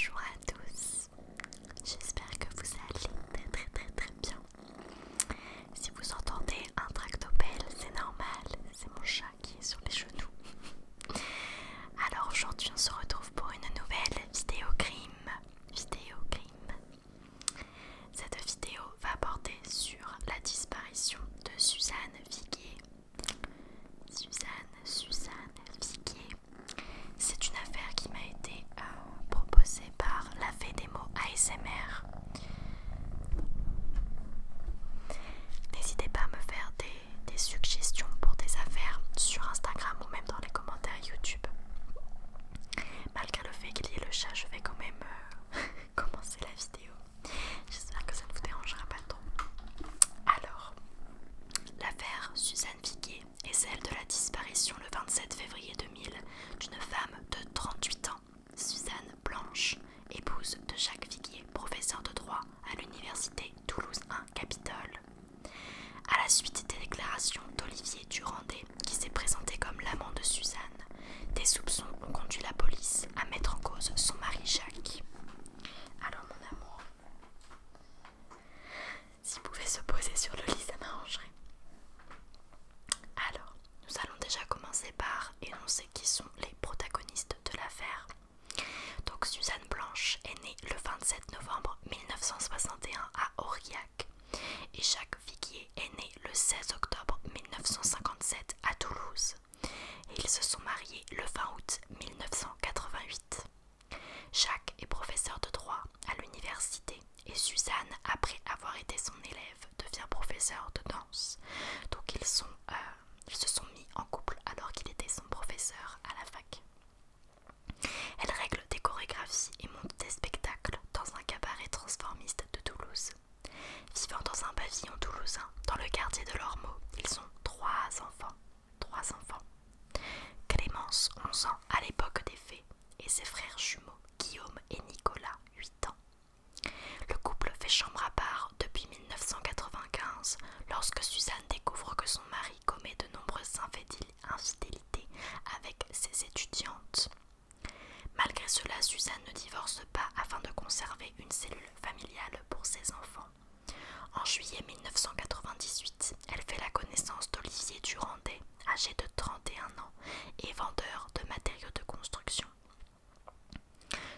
Bonjour à tous, j'espère que vous allez très bien. Si vous entendez un tractopelle, c'est normal, c'est mon chat qui est sur les genoux. Alors aujourd'hui on se retrouve pour une nouvelle vidéo crime. Cette vidéo va porter sur la disparition de Suzanne Viguier. Suzanne Viguier. C'est une affaire qui m'a été proposée par la Fée des mots ASMR. N'hésitez pas à me faire des suggestions pour des affaires sur Instagram ou même dans les commentaires YouTube. Malgré le fait qu'il y ait le chat, je vais quand même commencer la vidéo. J'espère que ça ne vous dérangera pas trop. Alors, l'affaire Suzanne Viguier est celle de la disparition le 27 février 2000 d'une femme de 38 ans, Suzanne Blanche, épouse de Jacques Viguier, professeur de droit à l'université Toulouse 1 Capitole. À la suite des déclarations d'Olivier Durandet, qui s'est présenté comme l'amant de Suzanne, des soupçons ont conduit la police à mettre en cause son mari Jacques. Alors mon amour, s'il pouvait se poser sur le lit, ça m'arrangerait. Alors, nous allons déjà commencer par énoncer qui sont les protagonistes de l'affaire. Donc Suzanne Blanche est née le 27 novembre 1961 à Aurillac et Jacques Viguier est né le 16 octobre 1957 à Toulouse. Et ils se sont mariés le 20 août 1988. Jacques est professeur de droit à l'université et Suzanne, après avoir été son élève, devient professeur de danse. Donc ils se sont mis en couple alors qu'il était son professeur à la fac. Elle règle des chorégraphies et monte des spectacles dans un cabaret transformiste de Toulouse. Vivant dans un pavillon toulousain, dans le quartier de l'Ormeau, ils ont trois enfants. Clémence, 11 ans à l'époque des faits, et ses frères jumeaux, Guillaume et Nicolas, 8 ans. Le couple fait chambre à part depuis 1995, lorsque Suzanne découvre que son mari commet de nombreuses infidélités avec ses étudiantes. Malgré cela, Suzanne ne divorce pas afin de conserver une cellule familiale pour ses enfants. En juillet 1998, elle fait la connaissance d'Olivier Durandet, âgé de 31 ans et vendeur de matériaux de construction.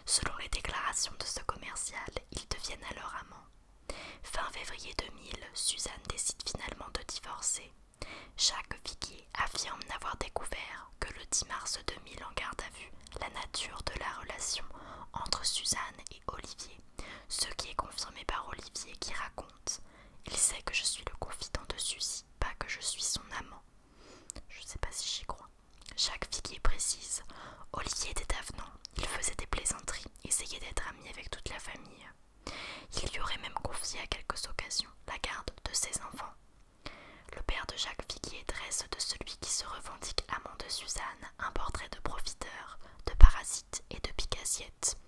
Selon les déclarations de ce commercial, ils deviennent alors amants. Fin février 2000, Suzanne décide finalement de divorcer. Jacques Viguier affirme n'avoir découvert que le 10 mars 2000 en garde à vue la nature de la relation entre Suzanne et Olivier, ce qui est confirmé par Olivier qui raconte « Il sait que je suis le confident de Suzy, pas que je suis son amant. » Je ne sais pas si j'y crois. Jacques Viguier précise « Olivier était avenant, il faisait des plaisanteries, essayait d'être ami avec toute la famille. Il lui aurait même confié à quelques occasions la garde de ses enfants. » Le père de Jacques Viguier dresse de celui qui se revendique amant de Suzanne un portrait de profiteur, de parasite et de pique-assiette.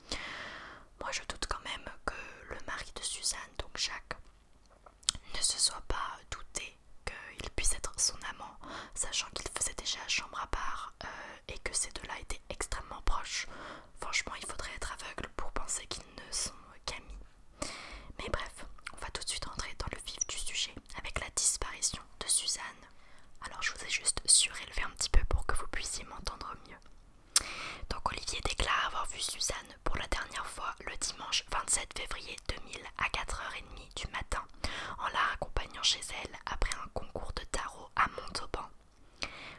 Moi je doute quand même que le mari de Suzanne, donc Jacques, ne se soit pas douté qu'il puisse être son amant, sachant qu'il faisait déjà chambre à part et que ces deux-là étaient extrêmement proches. Franchement, il faudrait être aveugle pour penser qu'ils ne sont qu'amis. Mais bref, on va tout de suite entrer dans le vif du sujet avec la disparition de Suzanne. Alors je vous ai juste surélevé un petit peu pour que vous puissiez m'entendre mieux. Donc Olivier déclare avoir vu Suzanne pour la dernière fois le dimanche 27 février 2000 à 4h30 du matin en la raccompagnant chez elle après un concours de tarot à Montauban.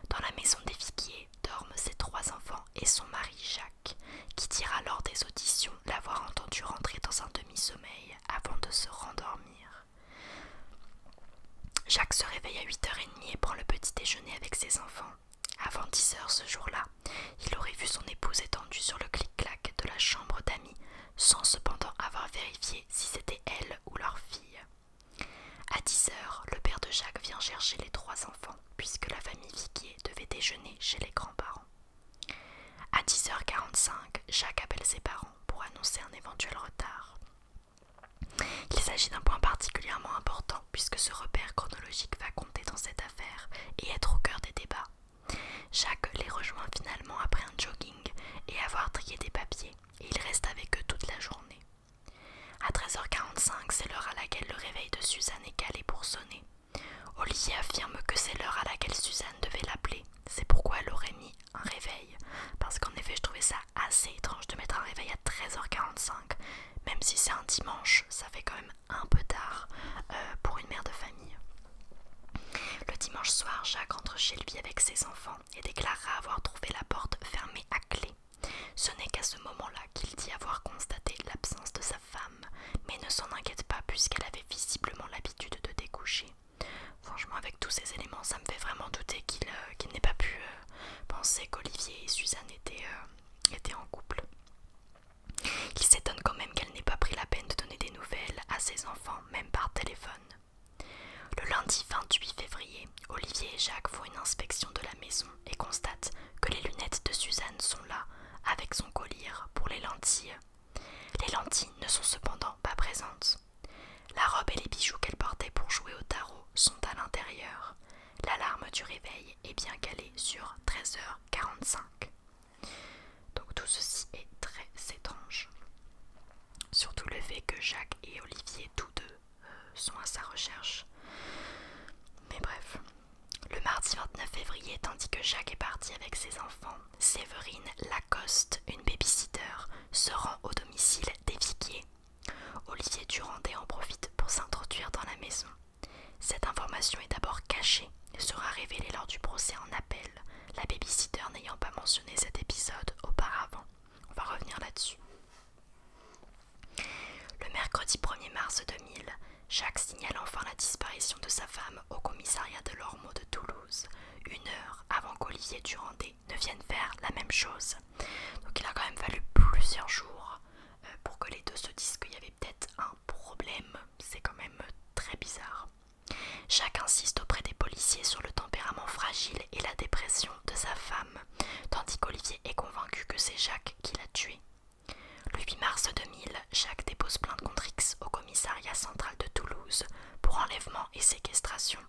Dans la maison des Viguier dorment ses trois enfants et son mari Jacques, qui dira lors des auditions l'avoir entendu rentrer dans un demi-sommeil avant de se rendormir. Jacques se réveille à 8h30 et prend le petit déjeuner avec ses enfants. Avant 10h ce jour-là, il aurait vu son épouse étendue sur le clic-clac de la chambre d'amis, sans cependant avoir vérifié si c'était elle ou leur fille. À 10h, le père de Jacques vient chercher les trois enfants, puisque la famille Viguier devait déjeuner chez les grands-parents. À 10h45, Jacques appelle ses parents pour annoncer un éventuel retard. Il s'agit d'un point particulièrement important, puisque ce repère chronologique va compter dans cette affaire et être au cœur des débats. Jacques les rejoint finalement après un jogging et avoir trié des papiers, et il reste avec eux toute la Suzanne est calée pour sonner. Olivier affirme que c'est l'heure à laquelle Suzanne devait l'appeler. C'est pourquoi elle aurait mis un réveil. Parce qu'en effet, je trouvais ça assez étrange de mettre un réveil à 13h45. Même si c'est un dimanche, ça fait quand même un peu tard pour une mère de famille. Le dimanche soir, Jacques rentre chez lui avec ses enfants et déclarera avoir trouvé la porte fermée à clé. Ce n'est qu'à ce moment-là qu'il dit avoir constaté l'absence de sa femme, mais ne s'en inquiète pas puisqu'elle avait visiblement l'habitude de découcher. Franchement, avec tous ces éléments, ça me fait vraiment douter qu'il n'ait pas pu penser qu'Olivier et Suzanne étaient en couple. Il s'étonne quand même qu'elle n'ait pas pris la peine de donner des nouvelles à ses enfants, même par téléphone. Le lundi 28 février, Olivier et Jacques font une inspection de la maison et constatent que les lunettes de Suzanne sont là, avec son collier pour les lentilles. Les lentilles ne sont cependant pas présentes. La robe et les bijoux qu'elle portait pour jouer au tarot sont à l'intérieur. L'alarme du réveil est bien calée sur 13h45. Donc tout ceci est très étrange. Surtout le fait que Jacques et Olivier, tous deux, sont à sa recherche. Mais bref. Le mardi 29 février, tandis que Jacques est parti avec ses enfants, Séverine Lacoste, une babysitter, se rend au domicile des Viguier. Olivier Durandé en profite pour s'introduire dans la maison. Cette information est d'abord cachée et sera révélée lors du procès en appel, la babysitter n'ayant pas mentionné cet épisode auparavant. On va revenir là-dessus. Le mercredi 1er mars 2000, Jacques signale enfin la disparition de sa femme au commissariat de l'Ormeau de Toulouse, 1 heure avant qu'Olivier Durandé ne vienne faire la même chose. Donc il a quand même fallu plusieurs jours pour que les deux se disent qu'il y avait peut-être un problème. C'est quand même très bizarre. Jacques insiste auprès des policiers sur le tempérament fragile et la dépression de sa femme, tandis qu'Olivier est convaincu que c'est Jacques qui l'a tué. Le 8 mars 2000, Jacques dépose plainte contre X au commissariat central de Toulouse pour enlèvement et séquestration.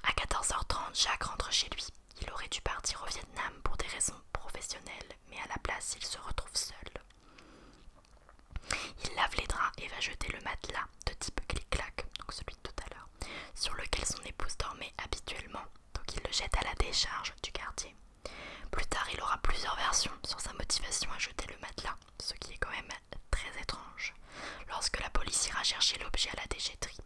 À 14h30, Jacques rentre chez lui. Il aurait dû partir au Vietnam pour des raisons professionnelles, mais à la place, il se retrouve seul. Il lave les draps et va jeter le matelas de type clic-clac, donc celui de tout à l'heure, sur lequel son épouse dormait habituellement, donc il le jette à la décharge du quartier. Plus tard, il aura plusieurs versions sur sa motivation à jeter le matelas, ce qui est quand même très étrange. Lorsque la police ira chercher l'objet à la déchetterie,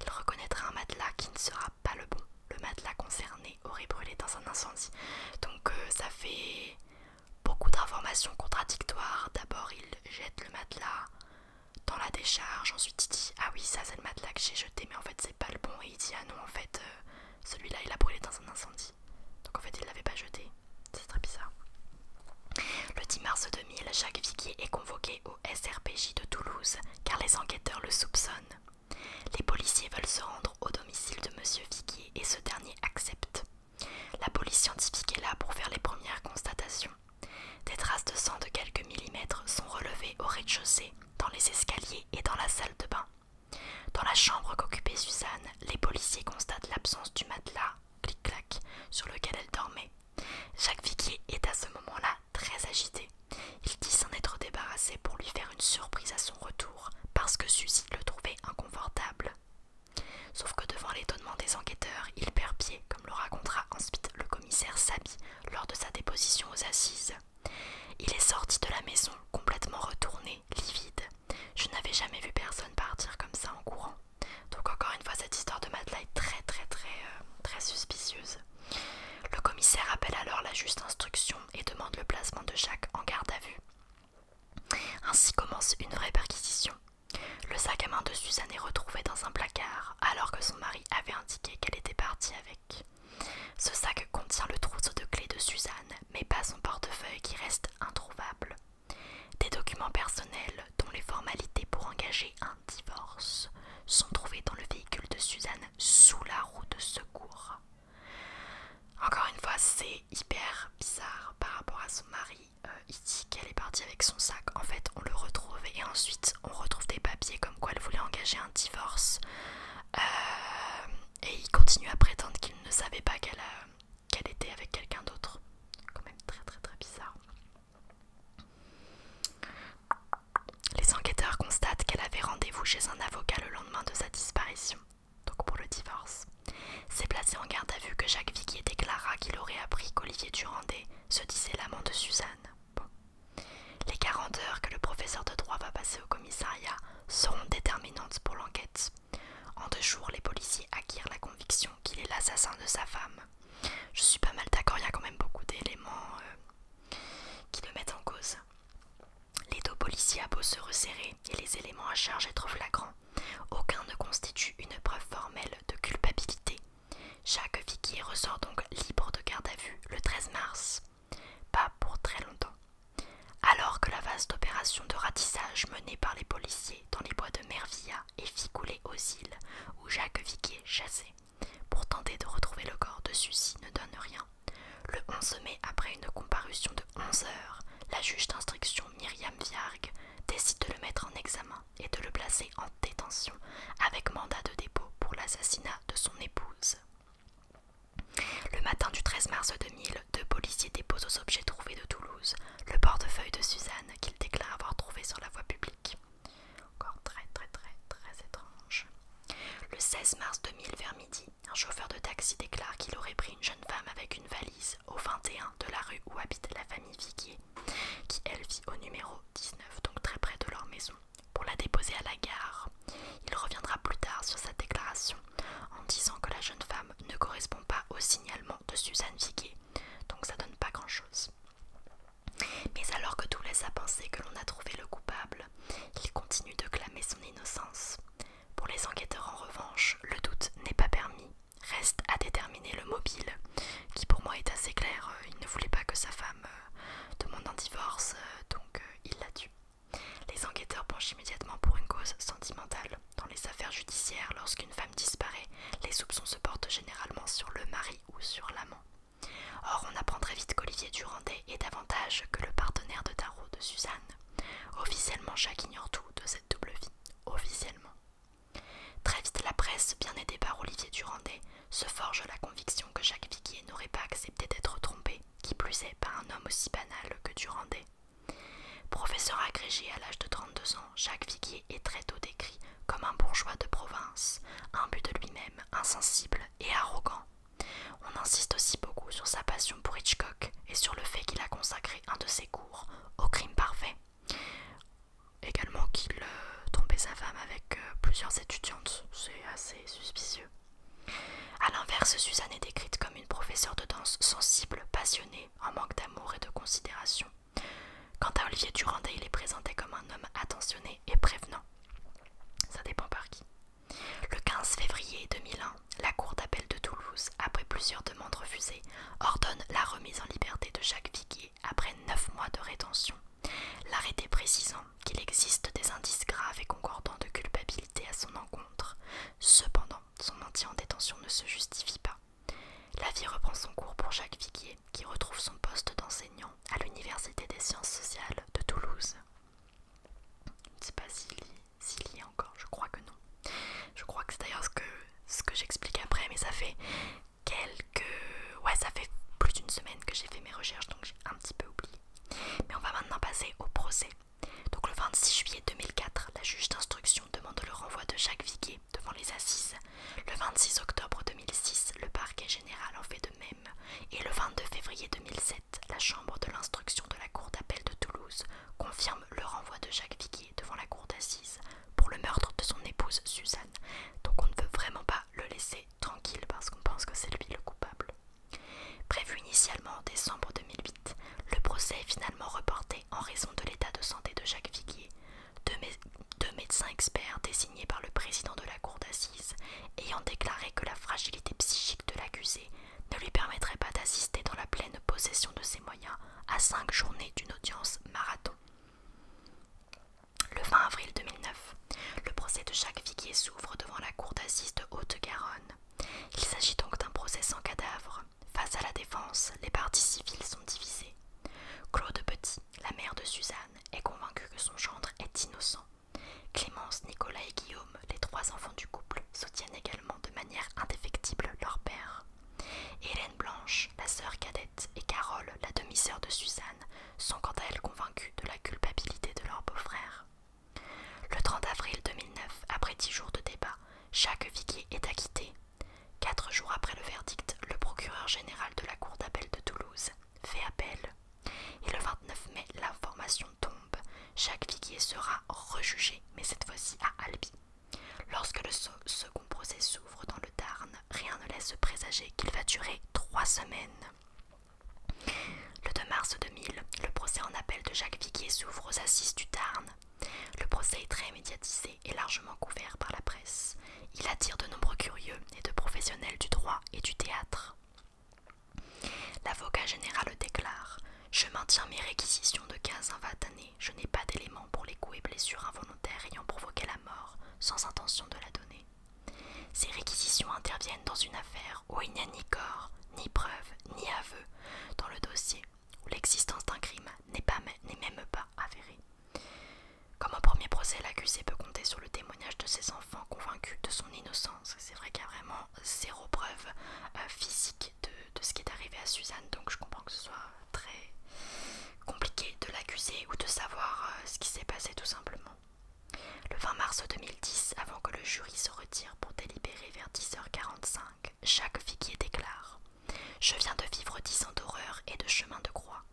il reconnaîtra un matelas qui ne sera pas le bon. Le matelas concerné aurait brûlé dans un incendie. Donc ça fait beaucoup d'informations contradictoires. D'abord, il jette le matelas dans la décharge, ensuite il dit ah oui, ça c'est le matelas que j'ai jeté, mais en fait c'est pas le bon, et il dit ah non, en fait celui-là il a brûlé dans un incendie, donc en fait il l'avait pas jeté. C'est très bizarre. Le 10 mars 2000, Jacques Viguier est convoqué au SRPJ de Toulouse car les enquêteurs le soupçonnent. Les policiers veulent se rendre au domicile de monsieur Viguier et ce dernier accepte. La police scientifique est là pour faire les premières constatations. Des traces de sang de quelques millimètres sont relevées au rez-de-chaussée, dans les escaliers et dans la salle de bain. Dans la chambre qu'occupait Suzanne, les policiers constatent l'absence du matelas, clic-clac, sur lequel elle dormait. Jacques Viguier est à ce moment-là très agité. Il dit s'en être débarrassé pour lui faire une surprise à son retour, parce que Suzy le trouvait inconfortable. Sauf que devant l'étonnement des enquêteurs, il perd pied, comme le racontera ensuite le commissaire Sabi lors de sa déposition aux assises. Il est sorti de la maison, complètement retourné, livide. Je n'avais jamais vu personne partir comme ça en courant. Donc encore une fois, cette histoire de matelas est très suspicieuse. Le commissaire appelle alors la juste instruction et demande le placement de Jacques en garde à vue. Ainsi commence une vraie perquisition. Le sac à main de Suzanne est retrouvé dans un placard, alors que son mari avait indiqué qu'elle était partie avec. Ce sac contient le trousseau de clés de Suzanne, mais pas son portefeuille qui reste introuvable. Des documents personnels, dont les formalités pour engager un divorce, sont trouvés dans le véhicule de Suzanne sous la roue de secours. Encore une fois, c'est hyper bizarre par rapport à son mari. Il dit qu'elle est partie avec son sac. En fait, on le retrouve et ensuite on retrouve des papiers comme quoi elle voulait engager un divorce. Et il continue à prétendre qu'il l'assassin de sa femme. Je suis pas mal d'accord, il y a quand même beaucoup d'éléments qui le mettent en cause. Les deux policiers a beau se resserrer et les éléments à charge être flagrants, aucun ne constitue une preuve formelle de culpabilité. Jacques Viguier ressort donc libre de garde à vue le 13 mars. Pas pour très longtemps. Alors que la vaste opération de ratissage menée par les policiers dans les bois de Mervilla est ficoulée aux îles où Jacques Viguier chassait, pour tenter de retrouver le corps de Sucy ne donne rien. Le 11 mai, après une comparution de 11 heures, la juge d'instruction Myriam Viargue décide de le mettre en examen et de le placer en détention avec mandat de dépôt pour l'assassinat de son épouse. Le matin du 13 mars 2000, deux policiers déposent aux objets trouvés de Toulouse le portefeuille de Suzanne qu'ils déclarent avoir trouvé sur la voie publique. Encore très étrange. Le 16 mars 2000 vers midi, un chauffeur de taxi déclare qu'il aurait pris une jeune femme avec une valise au 21 de la rue où habite la famille Viguier, qui elle vit au numéro 19, donc très près de leur maison, pour la déposer à la gare. Il reviendra plus tard sur sa déclaration en disant que la jeune femme ne correspond pas au signalement de Suzanne Viguier, donc ça donne pas grand chose. Mais alors que tout laisse à penser que l'on a trouvé le coupable, il continue de clamer son innocence. Pour les enquêteurs en revanche, le doute n'est pas permis. Reste à déterminer le mobile, qui pour moi est assez clair. Il ne voulait pas que sa femme demande un divorce, donc il la tue. Les enquêteurs penchent immédiatement pour une cause sentimentale. Dans les affaires judiciaires, lorsqu'une femme disparaît, les soupçons se portent généralement sur le mari ou sur l'amant. Or, on apprend très vite qu'Olivier Durandais est davantage que le partenaire de tarot de Suzanne. Officiellement, Jacques ignore tout de cette double vie. Officiellement. Très vite, la presse, bien aidée par Olivier Durandais, se forge la conviction que Jacques Viguier n'aurait pas accepté d'être trompé, qui plus est par un homme aussi banal que Durandais. Professeur agrégé à l'âge de 32 ans, Jacques Viguier est très tôt décrit comme un bourgeois de province, imbu de lui-même, insensible et arrogant. On insiste aussi beaucoup sur sa passion pour Hitchcock et sur le fait qu'il a consacré un de ses cours au crime parfait. Également qu'il trompait sa femme avec plusieurs étudiantes, c'est assez suspicieux. A l'inverse, Suzanne est décrite comme une professeure de danse sensible, passionnée, en manque d'amour et de considération. Quant à Olivier Durandais, il est présenté comme un homme attentionné et prévenant. Ça dépend par qui. Le 15 février 2001, la Cour d'appel de Toulouse, après plusieurs demandes refusées, ordonne la remise en liberté de Jacques Viguier après 9 mois de rétention. L'arrêté précisant qu'il existe des indices graves et concordants de culpabilité à son encontre. Cependant, son maintien en détention ne se justifie pas. La vie reprend son cours pour Jacques Viguier, qui retrouve son poste d'enseignant à l'Université des sciences sociales de Toulouse. Je ne sais pas s'il y est encore, je crois que non. Je crois que c'est d'ailleurs ce que j'explique après, mais ça fait ça fait plus d'une semaine que j'ai fait mes recherches, donc j'ai un petit peu oublié. Mais on va maintenant passer au procès. Donc le 26 juillet 2004, la juge d'instruction demande le renvoi de Jacques Viguier devant les assises. Le 26 octobre 2006, le parquet général en fait de même. Et le 22 février 2007, la chambre de l'instruction de la cour d'appel de Toulouse confirme le renvoi de Jacques Viguier devant la cour d'assises pour le meurtre de son épouse Suzanne. Donc on ne veut envisagé qu'il va durer 3 semaines. Le 2 mars 2000, le procès en appel de Jacques Viguier s'ouvre aux assises du Tarn. Le procès est très médiatisé et largement couvert par la presse. Il attire de nombreux curieux et de professionnels du droit et du théâtre. L'avocat général déclare « Je maintiens mes réquisitions de 15 à 20 années. Je n'ai pas d'éléments pour les coups et blessures involontaires ayant provoqué la mort, sans intention de la donner. Ces réquisitions interviennent dans une affaire où il n'y a ni corps, ni preuve, ni aveu dans le dossier, où l'existence d'un crime n'est même pas avérée. Comme au premier procès, l'accusé peut compter sur le témoignage de ses enfants convaincus de son innocence. C'est vrai qu'il y a vraiment zéro preuve physique de ce qui est arrivé à Suzanne, donc je comprends que ce soit très compliqué de l'accuser ou de savoir ce qui s'est passé tout simplement. Le 20 mars 2010, avant que le jury se retire pour délibérer vers 10h45, Jacques Viguier déclare « Je viens de vivre 10 ans d'horreur et de chemin de croix.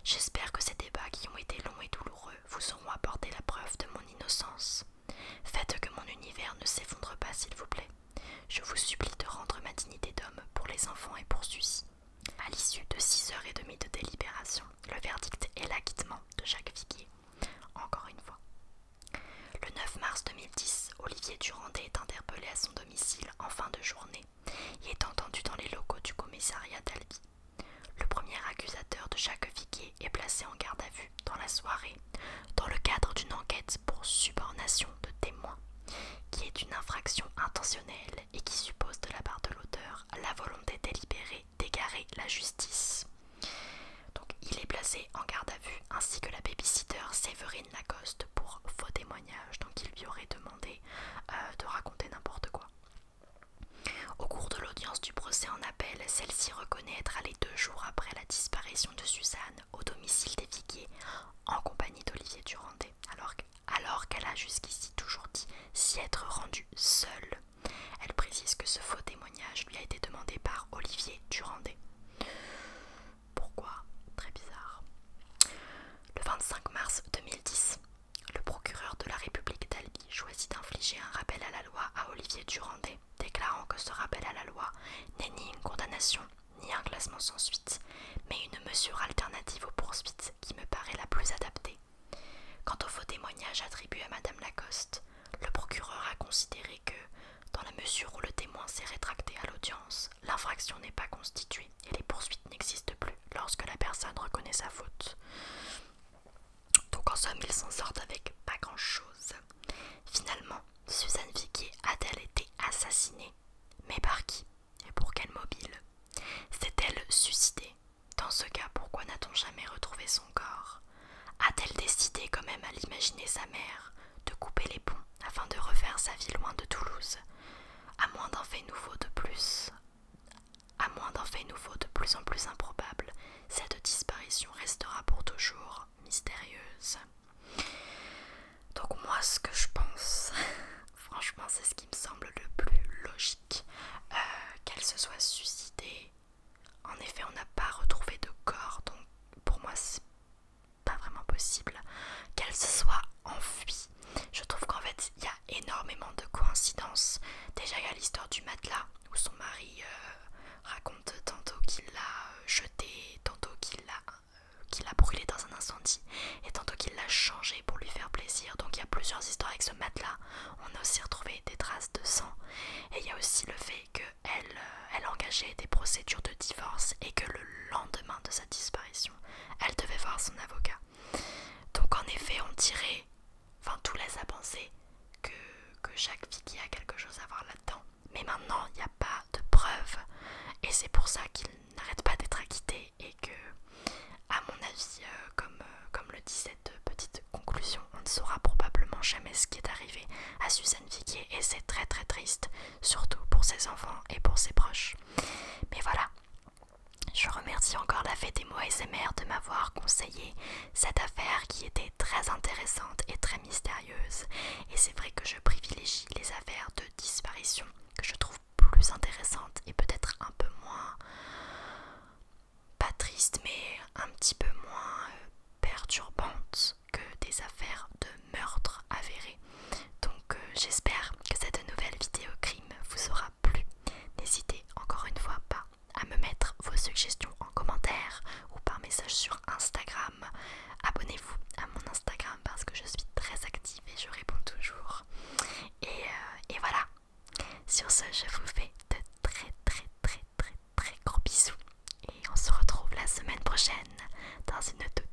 J'espère que ces débats qui ont été longs et douloureux vous auront apporté la preuve de mon innocence. Faites que mon univers ne s'effondre pas, s'il vous plaît. Je vous supplie de rendre ma dignité d'homme pour les enfants et pour Suzy. » À l'issue de 6h30 de délibération, le verdict est l'acquittement de Jacques Viguier. Encore une fois. Le 9 mars 2010, Olivier Durandé est interpellé à son domicile en fin de journée et est entendu dans les locaux du commissariat d'Albi. Le premier accusateur de Jacques Viguier est placé en garde à vue dans la soirée dans le cadre d'une enquête pour subornation de témoins, qui est une infraction intentionnelle et qui suppose de la part de l'auteur la volonté délibérée d'égarer la justice. Donc il est placé en garde à vue ainsi que la babysitter Séverine Lacoste pour faux témoignage, donc il lui aurait demandé de raconter n'importe quoi. Au cours de l'audience du procès en appel, celle-ci reconnaît être allée 2 jours après la disparition de Suzanne au domicile des Viguier en compagnie d'Olivier Durandé, alors qu'elle a jusqu'ici toujours dit s'y être rendue seule. Elle précise que ce faux témoignage lui a été demandé par Olivier Durandé. Pourquoi? Très bizarre. Le 25 mars 2010, le procureur de la République d'Albi choisit d'infliger un rappel à la loi à Olivier Durandé, déclarant que ce rappel à la loi n'est ni une condamnation ni un classement sans suite, mais une mesure alternative aux poursuites qui me paraît la plus adaptée. Quant au faux témoignage attribué à Madame Lacoste, le procureur a considéré que, dans la mesure où le témoin s'est rétracté à l'audience, l'infraction n'est pas constituée et les poursuites n'existent plus lorsque la personne reconnaît sa faute. Donc en somme, ils s'en sortent avec pas grand-chose. Finalement, Suzanne Viguier a-t-elle été assassinée? Mais par qui? Et pour quel mobile? S'est-elle suicidée? Dans ce cas, pourquoi n'a-t-on jamais retrouvé son corps? A-t-elle décidé, quand même à l'imaginer sa mère, de couper les ponts afin de refaire sa vie loin de Toulouse? À moins d'un fait nouveau de plus en plus improbable, cette disparition restera pour toujours mystérieuse. Donc moi, ce que je pense, franchement, c'est ce qui me semble le plus logique, qu'elle se soit suicidée. En effet, on n'a pas retrouvé de corps, donc pour moi, c'est pas vraiment possible qu'elle se soit enfuie. Je trouve qu'en fait, il y a énormément de coïncidences. Déjà, il y a l'histoire du matelas, où son mari raconte tantôt qu'il l'a jeté, tantôt qu'il l'a brûlé dans un incendie, et tantôt qu'il l'a changé pour lui faire plaisir. Donc il y a plusieurs histoires avec ce matelas. On a aussi retrouvé des traces de sang, et il y a aussi le fait qu'elle engageait des procédures de divorce et que le lendemain de sa disparition, elle devait voir son avocat. Donc en effet, on dirait, enfin tout laisse à penser que Jacques Viguier a quelque chose à voir là-dedans. Mais maintenant, il n'y a pas de preuves, et c'est pour ça qu'il n'arrête pas d'être acquitté, et que, à mon avis, comme le dit cette petite conclusion, on ne saura probablement jamais ce qui est arrivé à Suzanne Viguier, et c'est très très triste, surtout pour ses enfants et pour ses proches. Mais voilà, je remercie encore la Fée des mots ASMR de m'avoir conseillé cette affaire qui était très intéressante et très mystérieuse, et c'est vrai que je privilégie les affaires de disparition que je trouve plus intéressantes et peut-être un peu moins, pas tristes, mais un petit peu moins perturbantes que des affaires de meurtre avérés. Donc j'espère que cette nouvelle vidéo crime vous aura plu. N'hésitez encore une fois pas je vous fais de très gros bisous et on se retrouve la semaine prochaine dans une toute